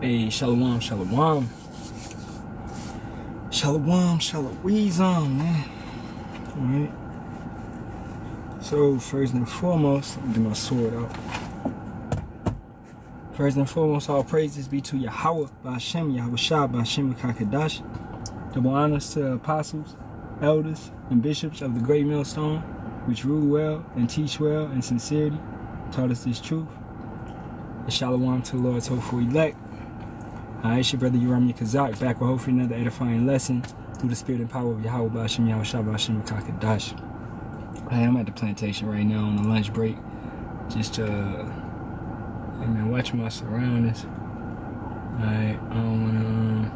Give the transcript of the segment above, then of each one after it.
Hey, Shalawam, Shalawam. Shalawam, Shalawam, man. Alright. So, first and foremost, let me get my sword out. First and foremost, all praises be to Yahawah, Bahasham, Yahawashi, Bahasham, Kakadash. Double honors to apostles, elders, and bishops of the great millstone, which rule well and teach well in sincerity, taught us this truth. And Shalawam to the Lord's hopeful elect. It's your brother Yahawashi Kazak, back with hopefully another edifying lesson through the spirit and power of Yahawah, Bahasham, Yahawashi, Bahasham, Kakadash. I'm at the plantation right now on the lunch break, just watching my surroundings. I don't wanna,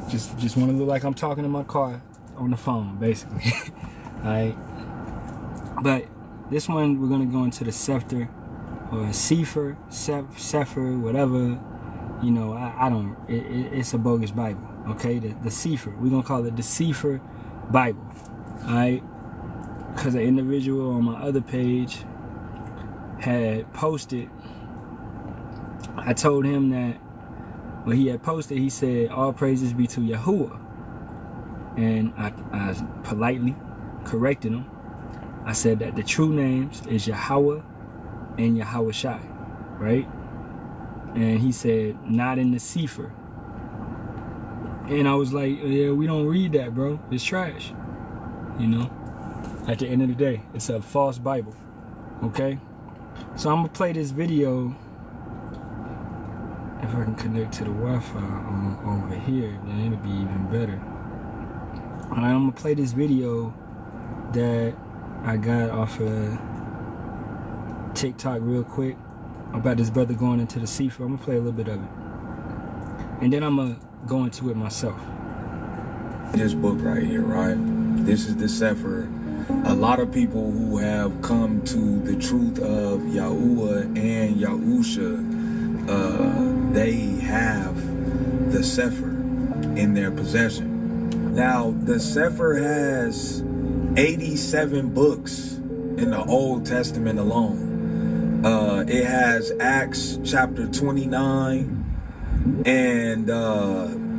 just wanna look like I'm talking to my car on the phone, basically. Alright, but this one we're gonna go into the Cepher or Cepher, whatever. I don't. It's a bogus Bible. Okay, the Cepher. We're gonna call it the Cepher Bible. Alright, because an individual on my other page had posted. I told him that when he had posted, he said, "All praises be to Yahuwah," and I politely corrected him. I said that the true names is Yahawah and Yahawashi, right? And he said, not in the Cepher. And I was like, yeah, we don't read that, bro. It's trash. At the end of the day, it's a false Bible. Okay? So I'm going to play this video. If I can connect to the Wi-Fi over here, then it'll be even better. Alright, I'm going to play this video that I got off of TikTok real quick about this brother going into the Cepher. I'm going to play a little bit of it. And then I'm going to go into it myself. This book right here, right? This is the Cepher. A lot of people who have come to the truth of Yahuwah and Yahusha, they have the Cepher in their possession. Now, the Cepher has 87 books in the Old Testament alone. It has Acts chapter 29, and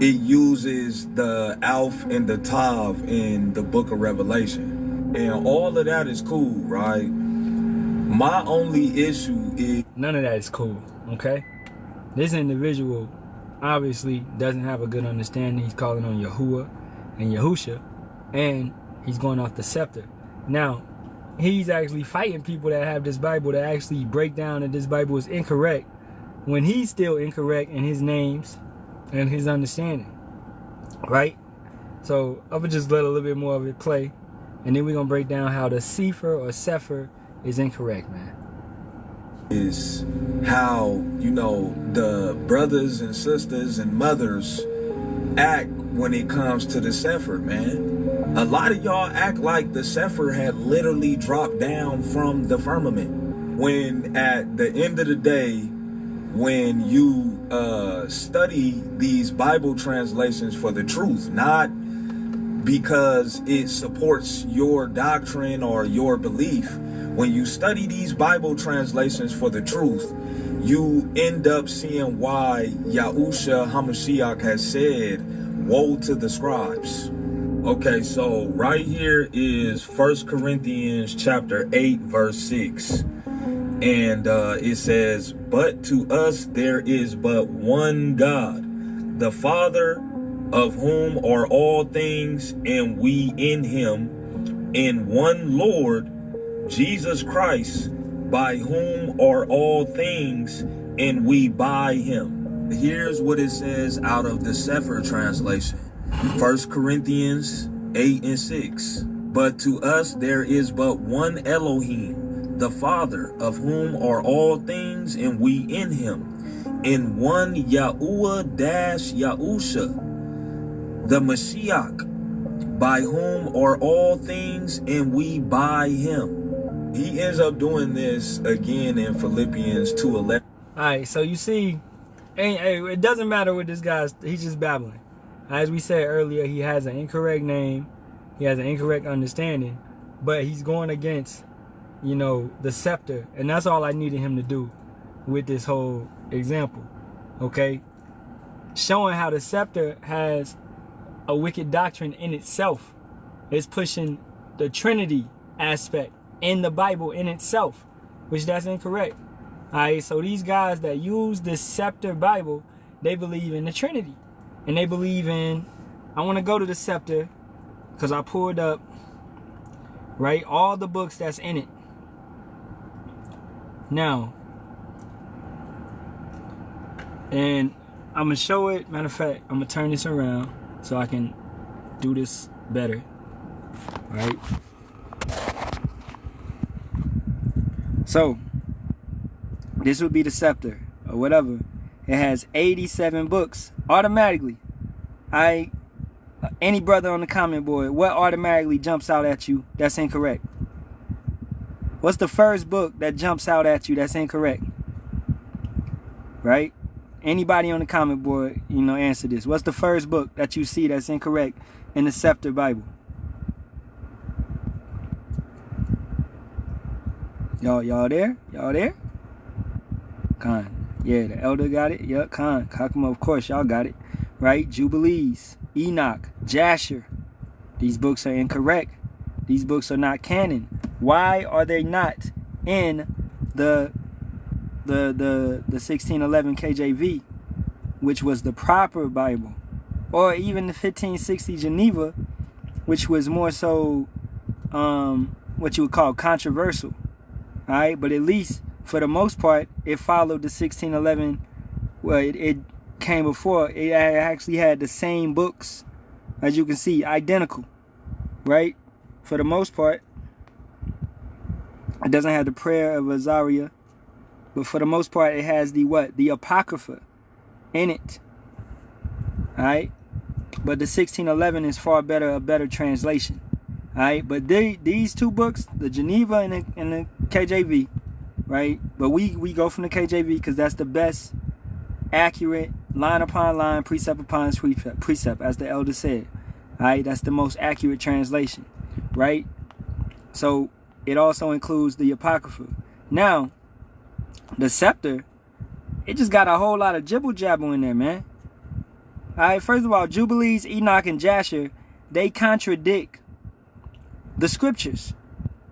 it uses the Alph and the Tav in the book of Revelation. And all of that is cool, right? My only issue is... None of that is cool, okay? This individual obviously doesn't have a good understanding. He's calling on Yahuwah and Yahusha, and he's going off the Cepher. Now, he's actually fighting people that have this Bible to actually break down that this Bible is incorrect when he's still incorrect in his names and his understanding, right? So I'm gonna just let a little bit more of it play, and then we're gonna break down how the Cepher or Cepher is incorrect, man. Is how, the brothers and sisters and mothers act when it comes to the Cepher, man. A lot of y'all act like the Cepher had literally dropped down from the firmament. When at the end of the day, when you study these Bible translations for the truth, not because it supports your doctrine or your belief, when you study these Bible translations for the truth, you end up seeing why Yahusha HaMashiach has said, "Woe to the scribes." Okay, so right here is 1 Corinthians chapter 8, verse 6. And it says, "But to us there is but one God, the Father, of whom are all things, and we in him, and one Lord, Jesus Christ, by whom are all things, and we by him." Here's what it says out of the Cepher translation. 1 Corinthians 8 and 6. "But to us there is but one Elohim, the Father, of whom are all things, and we in him, and one Yahuwah-Yahusha, the Mashiach, by whom are all things, and we by him." He ends up doing this again in Philippians 2:11. Alright, so you see, it doesn't matter what this guy's, he's just babbling. As we said earlier, he has an incorrect name, he has an incorrect understanding, but he's going against, the Cepher, and that's all I needed him to do. with this whole example, okay? Showing how the scepter has a wicked doctrine in itself. It's pushing the Trinity aspect in the Bible in itself, which that's incorrect. All right, so these guys that use the Scepter Bible, they believe in the Trinity. And they believe in, I want to go to the Scepter because I pulled up, right, all the books that's in it. Now, and I'm going to show it. Matter of fact, I'm going to turn this around so I can do this better, right? So, this would be the Scepter or whatever. It has 87 books automatically. Any brother on the comment board, what automatically jumps out at you that's incorrect? What's the first book that jumps out at you that's incorrect? Right? Anybody on the comment board, answer this. What's the first book that you see that's incorrect in the Scepter Bible? Y'all there? Y'all there? Khan. Yeah, the elder got it. Yep, Khan. Kakuma, of course, y'all got it. Right? Jubilees, Enoch, Jasher. These books are incorrect. These books are not canon. Why are they not in the 1611 KJV, which was the proper Bible, or even the 1560 Geneva, which was more so what you would call controversial? All right, but at least for the most part, it followed the 1611. Well, it came before. It actually had the same books, as you can see, identical, right? For the most part, it doesn't have the prayer of Azariah, but for the most part, it has the what? The Apocrypha in it. All right, but the 1611 is far better, a better translation. All right, but these two books, the Geneva and the KJV, right? But we go from the KJV because that's the best, accurate, line upon line, precept upon precept, as the elder said. All right, that's the most accurate translation, right? So it also includes the Apocrypha. Now, the Scepter, it just got a whole lot of jibble jabble in there, man. All right, first of all, Jubilees, Enoch, and Jasher, they contradict the scriptures.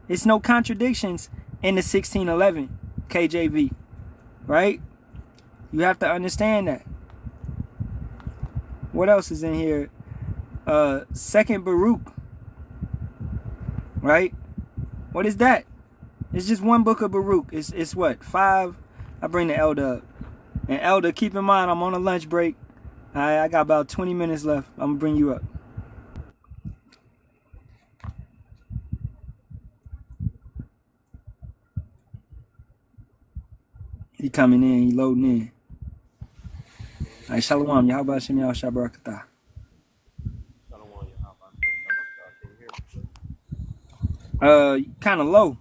It's no contradictions in the 1611 KJV, right? You have to understand that. What else is in here? Second Barak, right? What is that? It's just one book of Barak. It's what? 5? I bring the elder up. And elder, keep in mind, I'm on a lunch break. I got about 20 minutes left. I'm going to bring you up. He coming in. He loading in. All right, Shalawam. Bahasham, Yasharahla. Kind of low.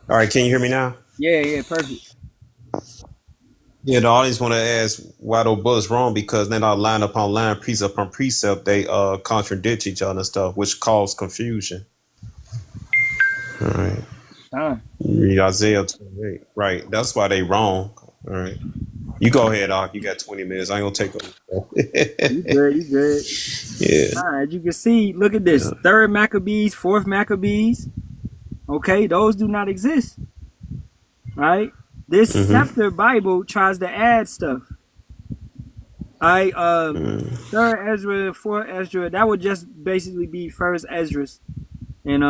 All right, can you hear me now? Yeah, perfect. Yeah, the audience want to ask why those books wrong, because they're not line upon line, precept upon precept. They contradict each other and stuff, which cause confusion. All right. Read Isaiah 28. Right. That's why they wrong. All right. You go ahead, Doc. You got 20 minutes. I ain't gonna take them. You good. Yeah. All right, as you can see, look at this. 3rd Maccabees, 4th Maccabees. Okay, those do not exist. Right? This Scepter Bible tries to add stuff. Alright, 3rd Ezra, 4th Ezra, that would just basically be 1st Ezra and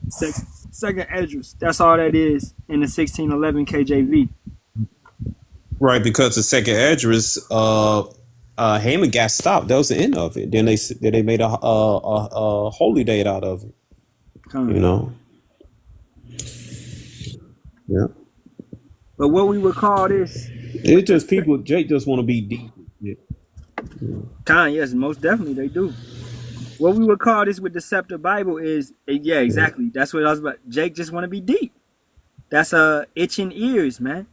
2nd Ezra. That's all that is in the 1611 KJV. Right, because the second address, Haman got stopped. That was the end of it. Then they made a holy date out of it. You know. Yeah. But what we would call this, it's just people. Jake just want to be deep. Yeah. Yes, most definitely they do. What we would call this with the Scepter Bible is, yeah, exactly. Yeah. That's what I was about. Jake just want to be deep. That's itching ears, man.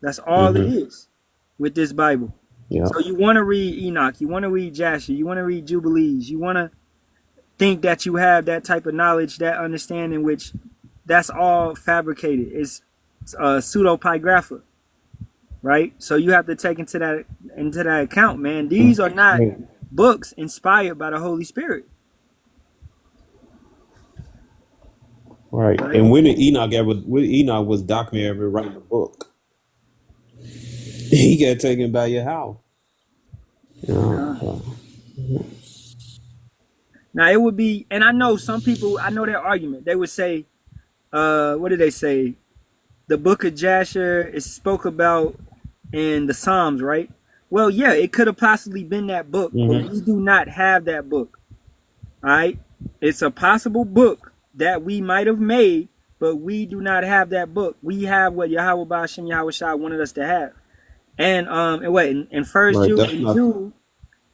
That's all it is with this Bible. Yeah. So you want to read Enoch, you want to read Jasher, you want to read Jubilees, you want to think that you have that type of knowledge, that understanding, which that's all fabricated. It's pseudopigrapha, right? So you have to take into that account, man. These are not books inspired by the Holy Spirit. Right. And when did Enoch was documented writing a book? He got taken by Yahawah. Now it would be, and I know some people, I know their argument. They would say, what did they say? The book of Jasher is spoke about in the Psalms, right? Well, yeah, it could have possibly been that book, but we do not have that book. All right? It's a possible book that we might have made, but we do not have that book. We have what Yahawah Bahasham Yahawashi wanted us to have. And in First Jude,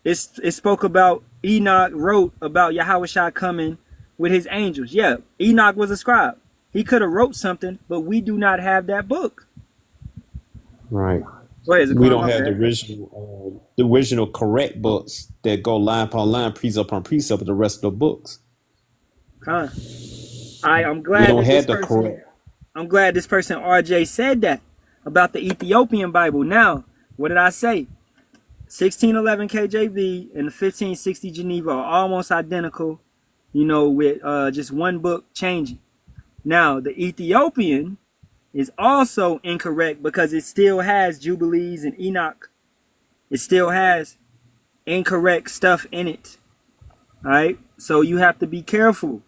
it spoke about Enoch wrote about Yahawashi coming with his angels. Yeah, Enoch was a scribe. He could have wrote something, but we do not have that book. Right. We don't have the original correct books that go line upon line, precept upon precept with the rest of the books. I'm glad. I'm glad this person RJ said that about the Ethiopian Bible. Now, what did I say? 1611 KJV and the 1560 Geneva are almost identical, with just one book changing. Now, the Ethiopian is also incorrect because it still has Jubilees and Enoch. It still has incorrect stuff in it. All right? So you have to be careful.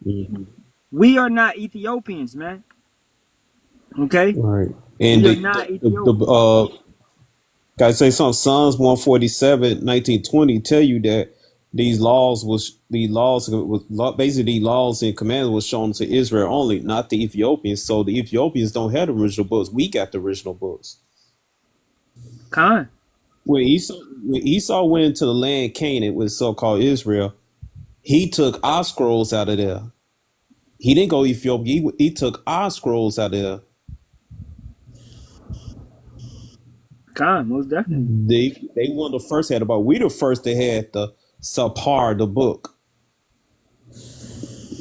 We are not Ethiopians, man. Okay? Right. And we are not Ethiopians. Gotta say something. Psalms 147, 1920 tell you that these laws and commands was shown to Israel only, not the Ethiopians. So the Ethiopians don't have the original books. We got the original books. When Esau went into the land Canaan with so-called Israel, he took our scrolls out of there. He didn't go Ethiopia. He took our scrolls out of there. Most definitely. They were the first had about. We the first that had the Cepher, the book.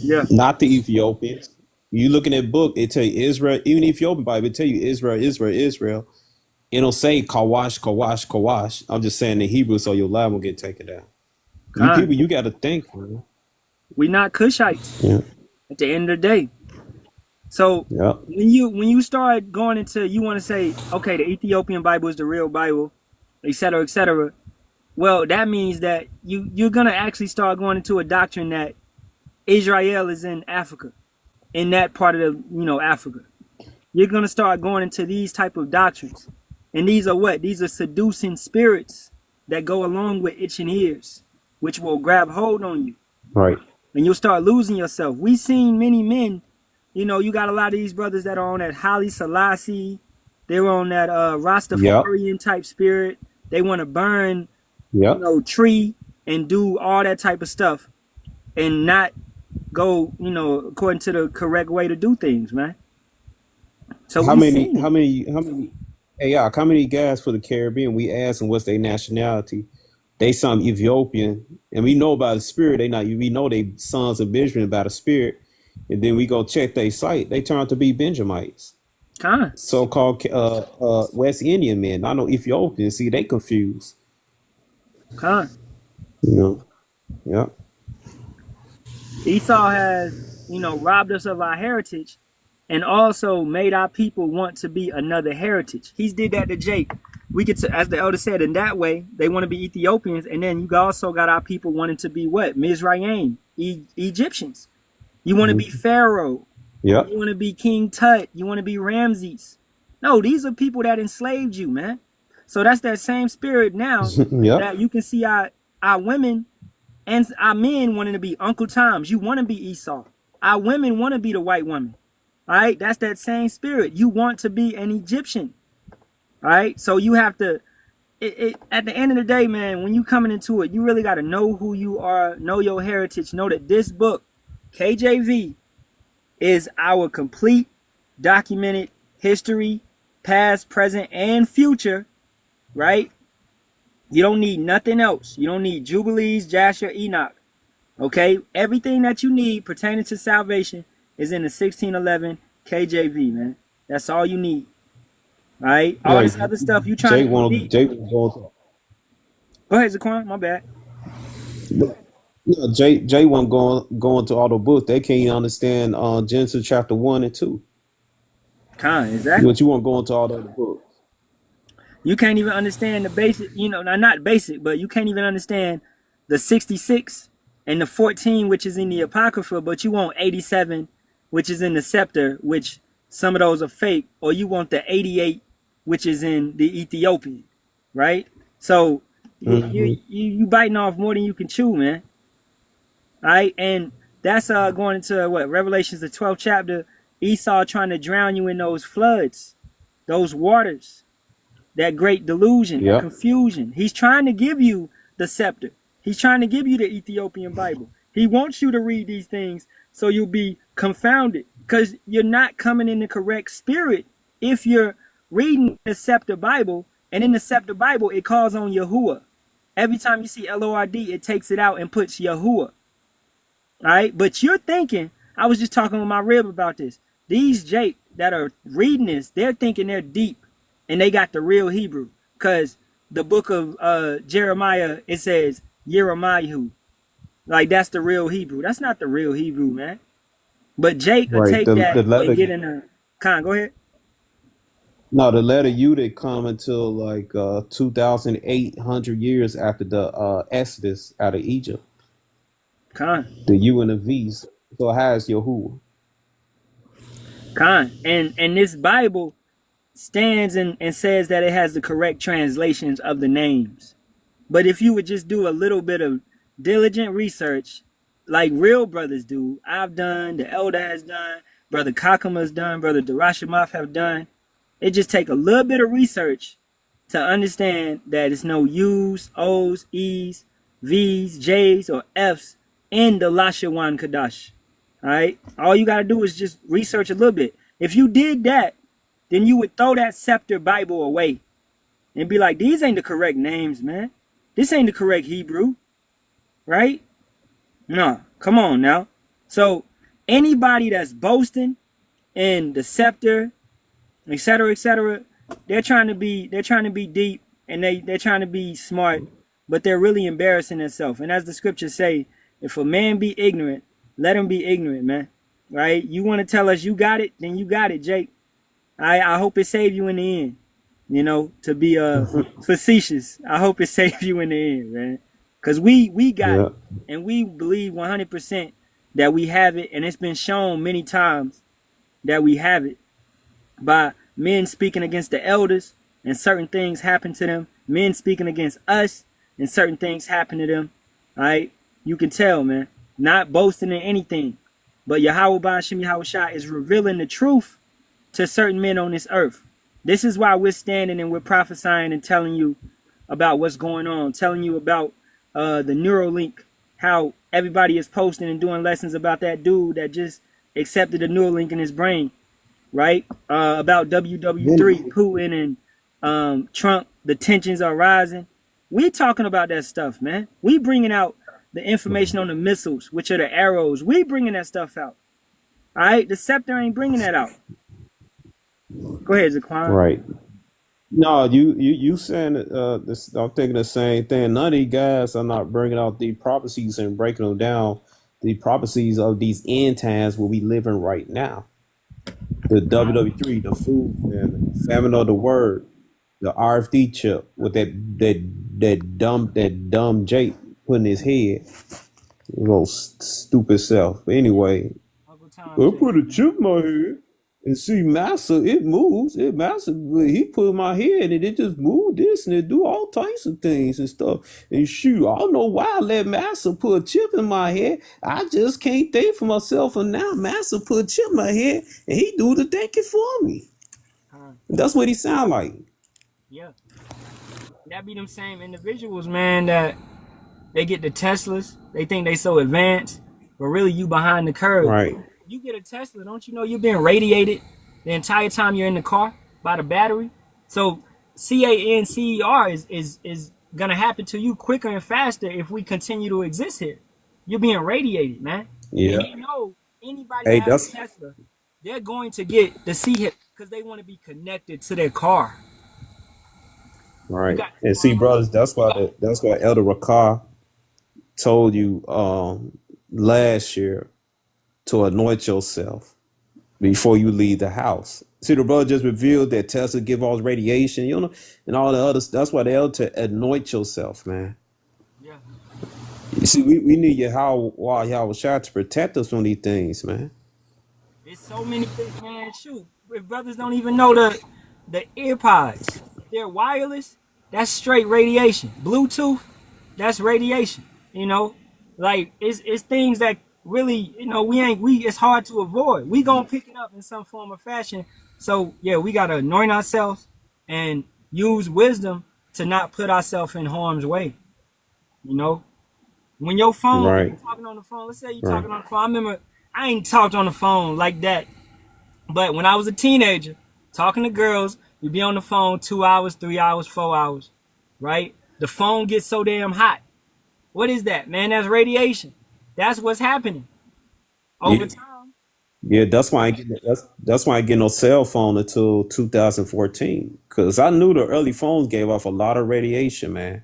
Yeah. Not the Ethiopians. You looking at book, it tell you Israel. Even Ethiopian Bible, it tell you Israel, Israel, Israel. It'll say Kawash, Kawash, Kawash. I'm just saying in Hebrew, so your line will get taken down. You people, you got to think, man. We not Cushites. Yeah. At the end of the day. So when you start going into, you want to say, okay, the Ethiopian Bible is the real Bible, et cetera, et cetera. Well, that means that you're going to actually start going into a doctrine that Israel is in Africa, in that part of the, Africa. You're going to start going into these type of doctrines. And these are what? These are seducing spirits that go along with itching ears, which will grab hold on you. Right. And you'll start losing yourself. We've seen many men. You got a lot of these brothers that are on that Haile Selassie. They were on that Rastafarian type spirit. They want to burn, tree and do all that type of stuff and not go, according to the correct way to do things, man. So how many guys for the Caribbean, we asked them what's their nationality. They some Ethiopian, and we know by the spirit, we know they sons of Benjamin by the spirit. And then we go check their site. They turn out to be Benjamites. So-called West Indian men. I know Ethiopians. See, they confused. Yeah. Esau has, robbed us of our heritage and also made our people want to be another heritage. He's did that to Jake. We get to, as the elder said, in that way, they want to be Ethiopians. And then you also got our people wanting to be what? Mizraim, Egyptians. You want to be Pharaoh. Yeah. You want to be King Tut. You want to be Ramses. No, these are people that enslaved you, man. So that's that same spirit now that you can see our women and our men wanting to be Uncle Toms. You want to be Esau. Our women want to be the white woman. All right. That's that same spirit. You want to be an Egyptian. All right. So you have to, at the end of the day, man, when you coming into it, you really got to know who you are, know your heritage, know that this book, KJV, is our complete documented history, past, present, and future, right? You don't need nothing else. You don't need Jubilees, Jasher, Enoch, okay? Everything that you need pertaining to salvation is in the 1611 KJV, man. That's all you need. right? All Right. this other stuff you trying to Jake go want deep. Jake was going Go ahead, Zaquan. My bad. to no, Jay wasn't going to all the books. They can't even understand Genesis chapter 1 and 2. Exactly. But you won't go into all the other books. You can't even understand the basic, not basic, but you can't even understand the 66 and the 14, which is in the Apocrypha, but you want 87, which is in the Scepter, which some of those are fake, or you want the 88, which is in the Ethiopian, right? So Hmm you biting off more than you can chew, man. All right, and that's going into what Revelations the 12th chapter. Esau trying to drown you in those floods, those waters, that great delusion, that Yep. confusion. He's trying to give you the scepter. He's trying to give you the Ethiopian Bible. He wants you to read these things so you'll be confounded because you're not coming in the correct spirit if you're reading the scepter Bible, and in the scepter Bible it calls on Yahuwah. Every time you see Lord, it takes it out and puts Yahuwah. All right, but you're thinking, I was just talking with my rib about this. These Jake that are reading this, they're thinking they're deep and they got the real Hebrew. Because the book of Jeremiah, it says Yeremiah. Like that's the real Hebrew. That's not the real Hebrew, man. But Jake will Right. take that The and letter get in a go ahead. no, the letter U didn't come until like 2,800 years after the Exodus out of Egypt. Con. The U and the V's. So it has Yahuwah. And this Bible stands and says that it has the correct translations of the names. But if you would just do a little bit of diligent research, like real brothers do, I've done, the elder has done, Brother Kakama's done, Brother Darashimoff have done, it just take a little bit of research to understand that it's no U's, O's, E's, V's, J's, or F's in the Lashawan Kadash. All right? All you got to do is just research a little bit. If you did that, then you would throw that Scepter Bible away and be like, these ain't the correct names, man. This ain't the correct Hebrew, right? No, come on now. So anybody that's boasting in the Scepter, etc., they're trying to be deep and they're trying to be smart, but they're really embarrassing themselves. And as the scriptures say, if a man be ignorant, let him be ignorant, man. Right? You want to tell us you got it, then you got it, Jake. I hope it saved you in the end. To be facetious. I hope it saved you in the end, man. Because we got it. And we believe 100% that we have it. And it's been shown many times that we have it by men speaking against the elders and certain things happen to them. Men speaking against us and certain things happen to them. All right? You can tell, man. Not boasting in anything. But Yahawah Bahasham Yahawashi is revealing the truth to certain men on this earth. This is why we're standing and we're prophesying and telling you about what's going on, telling you about the Neuralink, how everybody is posting and doing lessons about that dude that just accepted a Neuralink in his brain, right? About WW3, Putin and Trump, the tensions are rising. We talking about that stuff, man. We bringing out the information on the missiles, which are the arrows. We bringing that stuff out. All right? The Scepter ain't bringing that out. Go ahead, Zaquan. Right. No, you saying this, I'm thinking the same thing. None of these guys are not bringing out the prophecies and breaking them down. The prophecies of these end times where we live in right now. The WW3, the food and famine of the word, the RFD chip with that dumb Jake putting his head, little stupid self. But anyway, I put a chip in my head. And see, Massa, it moves. He put my head and it just moved this and it do all types of things and stuff. And shoot, I don't know why I let Massa put a chip in my head. I just can't think for myself. And now Massa put a chip in my head and he do the thinking for me. That's what he sound like. Yeah. That be them same individuals, man, that they get the Teslas. They think they so advanced, but really you behind the curve. Right. You get a Tesla, don't you know you're being radiated the entire time you're in the car by the battery? So CANCER is gonna happen to you quicker and faster if we continue to exist here. You're being radiated, man. Yeah. And anybody that has a Tesla, they're going to get the see hip because they want to be connected to their car. Right. And see, brothers, that's why Elder Rakar told you last year to anoint yourself before you leave the house. See, the brother just revealed that Tesla give off radiation, you know, and all the others. That's why they Elder to anoint yourself, man. Yeah. You see, we need Yahawashi to protect us from these things, man. It's so many things, man. Shoot, if brothers don't even know the earpods, if they're wireless, that's straight radiation. Bluetooth, that's radiation. You know, like it's things that really, you know, it's hard to avoid. We gonna pick it up in some form or fashion. So yeah, we gotta anoint ourselves and use wisdom to not put ourselves in harm's way. You know, when your phone, Right. you're talking on the phone. Let's say you're talking on the phone. I remember I ain't talked on the phone like that, but when I was a teenager, talking to girls, you'd be on the phone 2 hours, 3 hours, 4 hours, right? The phone gets so damn hot. What is that, man? That's radiation. That's what's happening over time. Yeah, that's why that's why I get no cell phone until 2014. Cause I knew the early phones gave off a lot of radiation, man.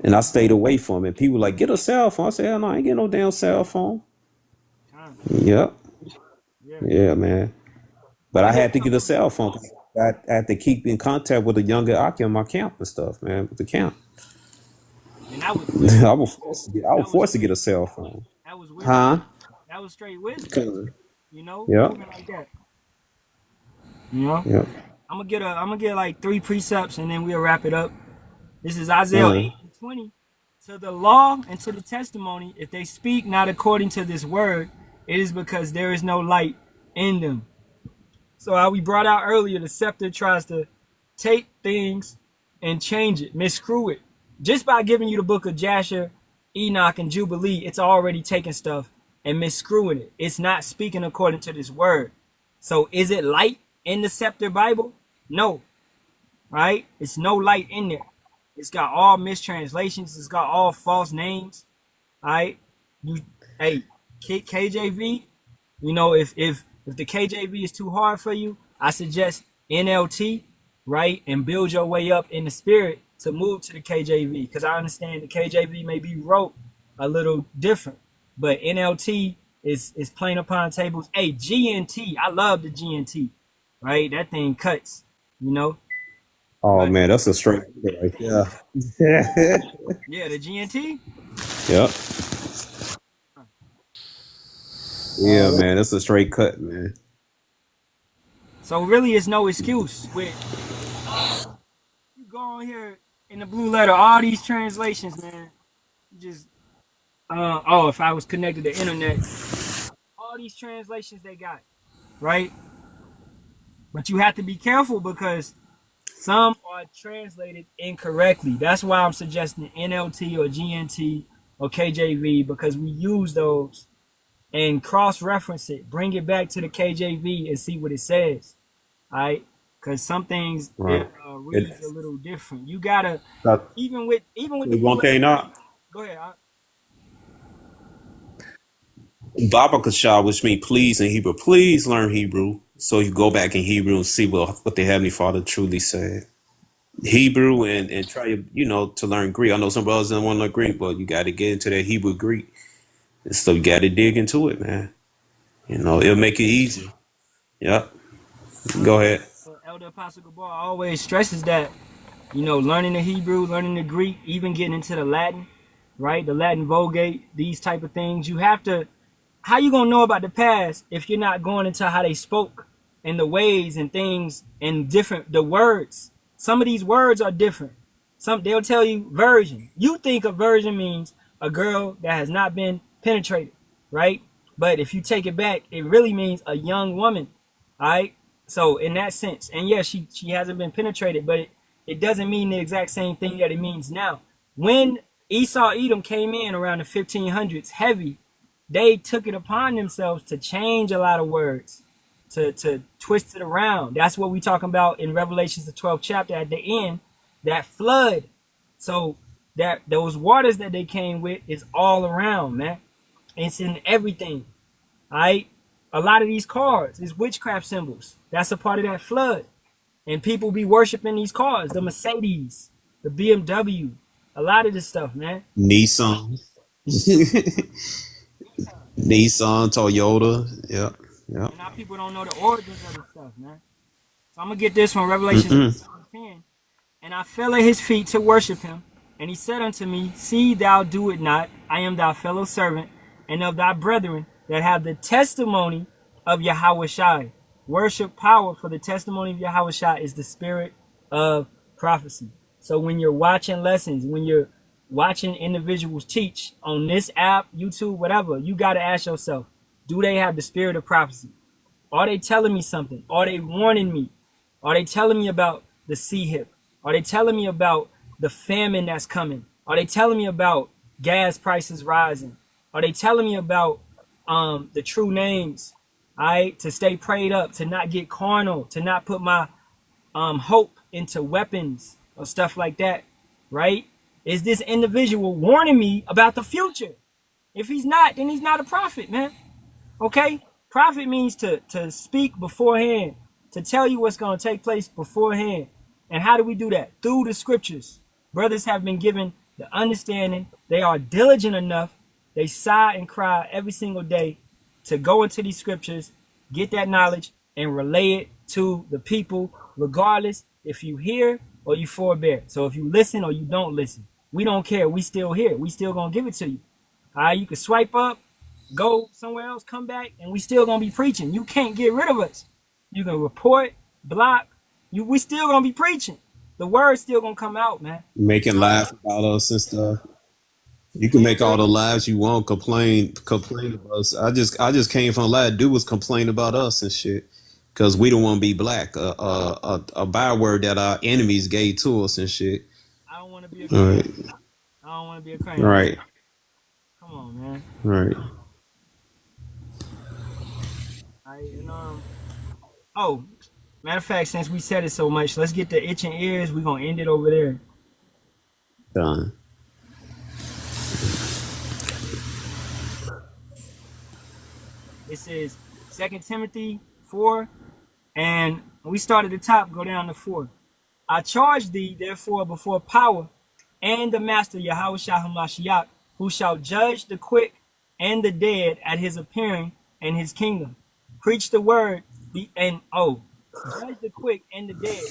And I stayed away from it. People like, get a cell phone. I said, hell no, I ain't get no damn cell phone. Yep. Yeah, man. But I had to get a cell phone. I had to keep in contact with the younger Aki on my camp and stuff, man, with the camp. And I was I was forced to get a cell phone. That was weird. Huh? That was straight wisdom. You know? Yeah. Like that. You know? Yeah. I'm gonna get like 3 precepts and then we'll wrap it up. This is Isaiah 8:20. To the law and to the testimony, if they speak not according to this word, it is because there is no light in them. So how we brought out earlier, the scepter tries to take things and change it, misscrew it. Just by giving you the book of Jasher, Enoch, and Jubilee, it's already taking stuff and misscrewing it. It's not speaking according to this word. So is it light in the scepter Bible? No. Right? It's no light in there. It's got all mistranslations. It's got all false names. All right? Hey, KJV, you know, if the KJV is too hard for you, I suggest NLT, right? And build your way up in the spirit to move to the KJV. Because I understand the KJV may be wrote a little different. But NLT is plain upon tables. Hey, GNT, I love the GNT, right? That thing cuts, you know? Oh, man, that's a straight right there. Yeah, the GNT? Yep. Yeah, man, that's a straight cut, man. So really, it's no excuse. With you go on here in the blue letter, all these translations, man. Just if I was connected to the internet, all these translations they got, right? But you have to be careful because some are translated incorrectly. That's why I'm suggesting NLT or GNT or KJV, because we use those and cross-reference it, bring it back to the KJV and see what it says. All right, because some things it reads a little different. You gotta even with the go ahead. Babakashah, which means please in Hebrew. Please learn Hebrew so you go back in Hebrew and see what the Heavenly Father truly said. Hebrew and try, to learn Greek. I know some brothers don't want to learn Greek, but you got to get into that Hebrew Greek. And so you got to dig into it, man. It'll make it easy. Yep. Go ahead. Elder Apostle Gabar always stresses that, learning the Hebrew, learning the Greek, even getting into the Latin, right? The Latin Vulgate, these type of things. You have to, how you going to know about the past if you're not going into how they spoke and the ways and things and the words. Some of these words are different. They'll tell you virgin. You think a virgin means a girl that has not been penetrated, right? But if you take it back, it really means a young woman, all right? So in that sense, and yes, she hasn't been penetrated, but it doesn't mean the exact same thing that it means now. When Esau Edom came in around the 1500s, heavy, they took it upon themselves to change a lot of words, to twist it around. That's what we talking about in Revelations, the 12th chapter at the end, that flood. So that those waters that they came with is all around, man. It's in everything, all right? a lot of these cars is witchcraft symbols. That's a part of that flood. And people be worshiping these cars, the Mercedes, the BMW, a lot of this stuff, man. Nissan. Nissan, Toyota. Yep. Yep. And now people don't know the origins of this stuff, man. So I'm going to get this from Revelation 10. And I fell at his feet to worship him. And he said unto me, see thou do it not. I am thy fellow servant and of thy brethren that have the testimony of Yahawashi. Worship power, for the testimony of Yahawashi is the spirit of prophecy. So when you're watching lessons, when you're watching individuals teach on this app, YouTube, whatever, you got to ask yourself, do they have the spirit of prophecy? Are they telling me something? Are they warning me? Are they telling me about the sea hip? Are they telling me about the famine that's coming? Are they telling me about gas prices rising? Are they telling me about the true names? To stay prayed up, to not get carnal, to not put my hope into weapons or stuff like that, right? Is this individual warning me about the future? If he's not, then he's not a prophet, man. Okay? Prophet means to speak beforehand, to tell you what's going to take place beforehand. And how do we do that? Through the scriptures. Brothers have been given the understanding. They are diligent enough. They sigh and cry every single day to go into these scriptures, get that knowledge, and relay it to the people, regardless if you hear or you forbear. So if you listen or you don't listen, we don't care. We still here. We still gonna give it to you. All right, you can swipe up, go somewhere else, come back, and we still gonna be preaching. You can't get rid of us. You can report, block. We still gonna be preaching. The word's still gonna come out, man. Making laugh about us and stuff. You can make all the lives you want, complain about us. I just came from a lot of dudes complain about us and shit, because we don't want to be black. A byword that our enemies gave to us and shit. I don't want to be a crane. Right. I don't want to be a crane. Right. Come on, man. Right. Oh, matter of fact, since we said it so much, let's get the itching ears. We're gonna end it over there. Done. It says 2 Timothy 4, and we start at the top, go down to 4. I charge thee, therefore, before power and the master Yahawashi, who shall judge the quick and the dead at his appearing and his kingdom. Preach the word, judge the quick and the dead.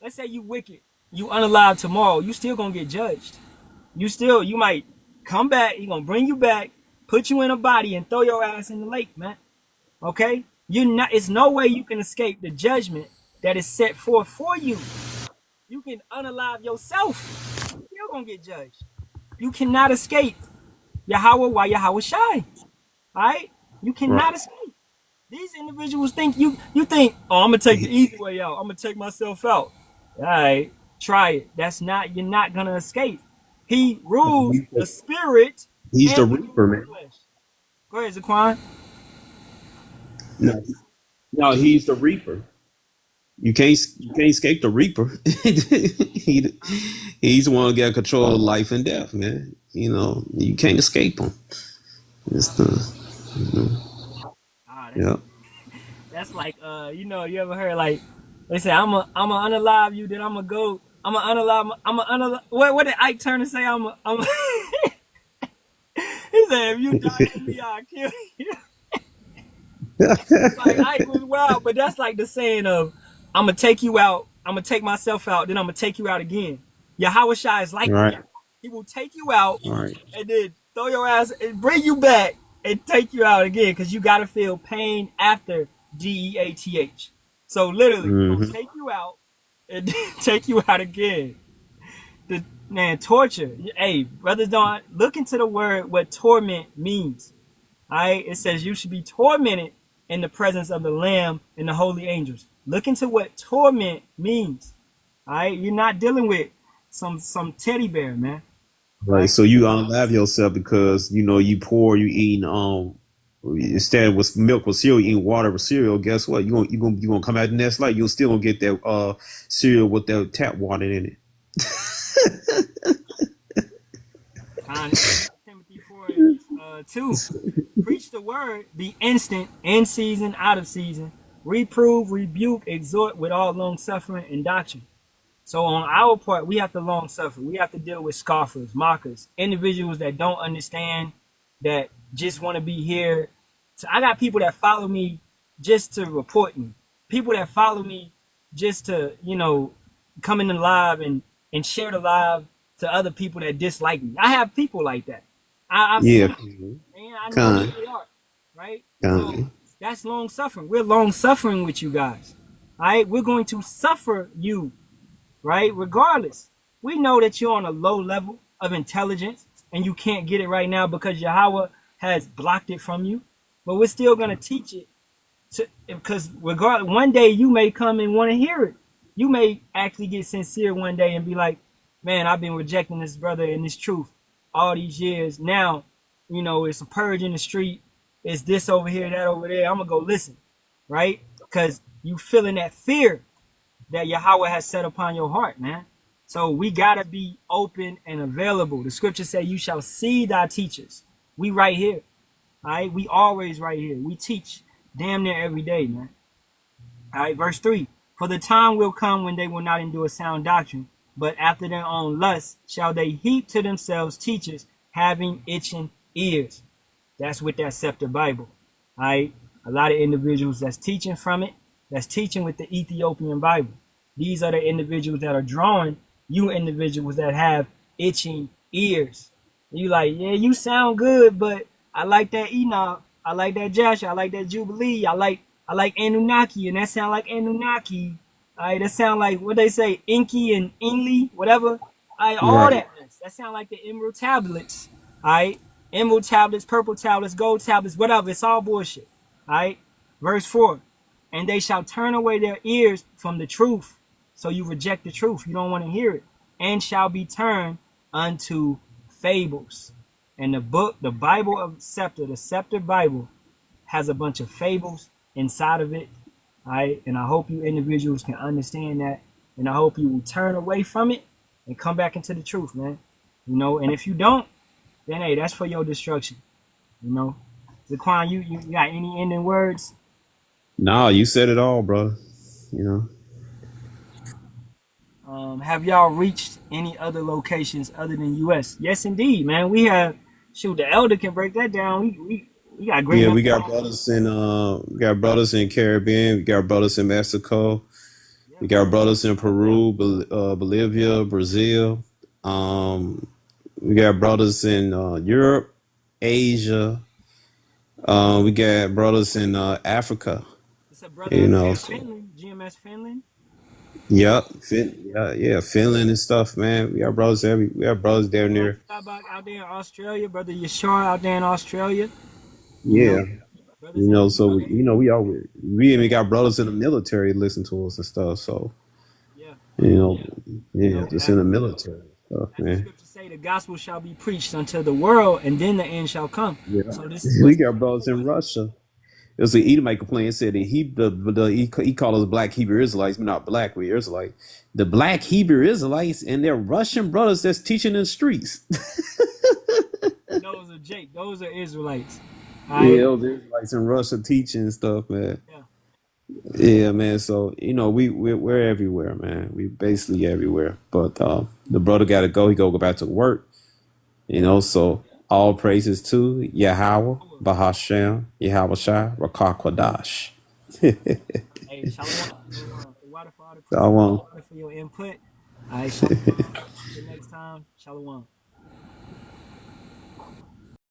Let's say you wicked, you unalive tomorrow, you still gonna get judged. You might come back, he gonna bring you back, put you in a body and throw your ass in the lake, man. Okay? It's no way you can escape the judgment that is set forth for you. You can unalive yourself. You're still gonna get judged. You cannot escape Yahawah while Yahawashi. Alright? You cannot escape. These individuals think you think, I'm gonna take the easy way out. I'm gonna take myself out. Alright, try it. You're not gonna escape. He rules the spirit. He's the reaper, man. Go ahead, Zaquan. No, he's the reaper. You can't escape the reaper. He's the one who got control of life and death, man. You can't escape him. That's like you ever heard like they say I'm gonna unalive you, then I'm gonna go. I'm gonna unalive. What did Ike Turner say? I'm He said, if you die for me, I'll kill you. Like, Ike was wild, but that's like the saying of, I'm going to take you out, I'm going to take myself out, then I'm going to take you out again. Yahawashi is like that. He will take you out and then throw your ass and bring you back and take you out again, because you got to feel pain after DEATH. So literally, he'll take you out and then take you out again. Man, torture. Hey, brothers, don't look into the word what torment means. All right, it says you should be tormented in the presence of the Lamb and the holy angels. Look into what torment means. All right, you're not dealing with some teddy bear, man. Right. So you unalive yourself because you poor, you eating instead with milk with cereal, you eating water with cereal. Guess what? You gonna come out the next light. You'll still gonna get that cereal with that tap water in it. Timothy 4, 2. Preach the word, be instant, in season, out of season. Reprove, rebuke, exhort with all long suffering and doctrine. So on our part, we have to long suffer. We have to deal with scoffers, mockers, individuals that don't understand, that just want to be here. So I got people that follow me just to report me. People that follow me just to, come in the live and share the live to other people that dislike me. I have people like that. I've Yeah. seen it, man. I know who they are, right? So that's long suffering. We're long suffering with you guys. All right, we're going to suffer you, right? Regardless, we know that you're on a low level of intelligence and you can't get it right now because Yahawah has blocked it from you. But we're still gonna teach it because regardless, one day you may come and want to hear it. You may actually get sincere one day and be like, man, I've been rejecting this brother and this truth all these years. Now, it's a purge in the street. It's this over here, that over there. I'm going to go listen, right? Because you feeling that fear that Yahawah has set upon your heart, man. So we got to be open and available. The scriptures say you shall see thy teachers. We right here, all right? We always right here. We teach damn near every day, man. All right, verse 3. For the time will come when they will not endure sound doctrine, but after their own lusts shall they heap to themselves teachers having itching ears. That's with that Cepher Bible. All right, a lot of individuals that's teaching from it, that's teaching with the Ethiopian Bible. These are the individuals that are drawing you individuals that have itching ears. You like, yeah, you sound good, but I like that Enoch, I like that Joshua, I like that Jubilee, I like Anunnaki, and that sound like Anunnaki. All right, that sound like what they say, Inky and Inly, whatever. All right, all that. That sound like the emerald tablets. All right, emerald tablets, purple tablets, gold tablets, whatever. It's all bullshit. All right, verse 4. And they shall turn away their ears from the truth. So you reject the truth. You don't want to hear it. And shall be turned unto fables. And the Bible of Cepher, the Cepher Bible, has a bunch of fables inside of it. All right, and I hope you individuals can understand that, and I hope you will turn away from it and come back into the truth, man. And if you don't, then hey, that's for your destruction. Zaquan, you got any ending words? No, you said it all, bro. Have y'all reached any other locations other than U.S.? Yes, indeed, man. We have. Shoot, the elder can break that down. We got great. Yeah, we got brothers in Caribbean, we got brothers in Mexico, we got brothers in Peru, Bolivia, Brazil. We got brothers in Europe, Asia. We got brothers in Africa. It's a brother in Finland, GMS Finland. Yep, Finland and stuff, man. We got brothers down there. Out there in Australia, brother Yasharahla out there in Australia. Yeah. So we even got brothers in the military listen to us and stuff. So just in the military stuff, man. The scriptures say the gospel shall be preached unto the world, and then the end shall come. Yeah. So we got brothers in Russia. It was an Edomite complaint. It said that he called us black Hebrew Israelites, but not black, we Israelites. The black Hebrew Israelites and their Russian brothers that's teaching in the streets. Those are Jake. Those are Israelites. Those Israelites in Russia teaching and stuff, man. Yeah, man. So we're everywhere, man. We basically everywhere. But the brother got to go. He go back to work. So all praises to Yahawah, Bahasham, Yahawashi, Rakakwadash. Hey, Shalawam. Shalawam. For your input. All right, Shalawam. Until next time, Shalawam.